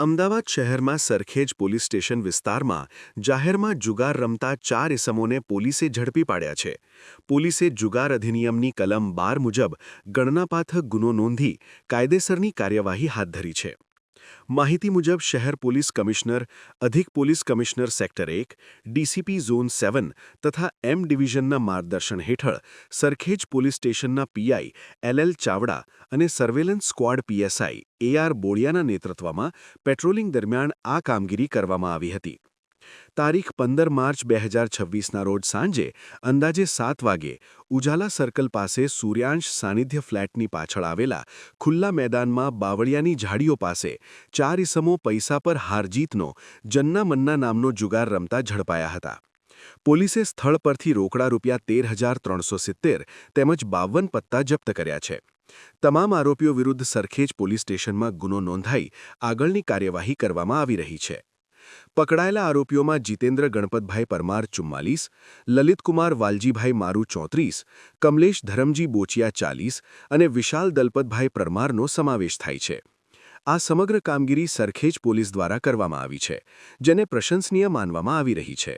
અમદાવાદ શહેરમાં Sarkhej police station વિસ્તારમાં જાહેરમાં જુગાર રમતા 4 ઇસમોને પોલીસે ઝડપી પાડ્યા છે. પોલીસે જુગાર અધિનિયમની કલમ 12 મુજબ ગણનાપાત્ર ગુનો નોંધી કાયદેસરની કાર્યવાહી હાથ ધરી છે. માહિતી મુજબ શહેર પોલીસ કમિશનર, અધિક police commissioner sector 1, DCP zone 7 તથા એમ ડિવિઝનના માર્ગદર્શન હેઠળ સરખેજ પોલીસ સ્ટેશનના પીઆઈ એલ ચાવડા અને સર્વેલન્સ સ્ક્વોડ પીએસઆઈ એઆર બોળિયાના નેતૃત્વમાં પેટ્રોલિંગ દરમિયાન આ કામગીરી કરવામાં આવી હતી. તારીખ 15 માર્ચ 2026ના રોજ સાંજે અંદાજે 7 વાગે ઉજાલા સર્કલ પાસે સૂર્યાંશ સાનિધ્ય ફ્લેટની પાછળ આવેલા ખુલ્લા મેદાનમાં બાવળિયાની ઝાડીઓ પાસે 4 ઇસમો પૈસા પર હારજીતનો જન્ના મન્ના નામનો જુગાર રમતા ઝડપાયા હતા. પોલીસે સ્થળ પરથી રોકડા રૂપિયા 13,370 તેમજ 52 પત્તા જપ્ત કર્યા છે. તમામ આરોપીઓ વિરુદ્ધ સરખેજ પોલીસ સ્ટેશનમાં ગુનો નોંધાઈ આગળની કાર્યવાહી કરવામાં આવી રહી છે. પકડાયેલા આરોપીઓમાં જીતેન્દ્ર ગણપતભાઈ પરમાર 44, લલિતકુમાર વાલજીભાઈ મારુ 34, કમલેશ ધરમજી બોચિયા 40 અને વિશાલ દલપતભાઈ પરમારનો સમાવેશ થાય છે. આ સમગ્ર કામગીરી સરખેજ પોલીસ દ્વારા કરવામાં આવી છે, જેને પ્રશંસનીય માનવામાં આવી રહી છે.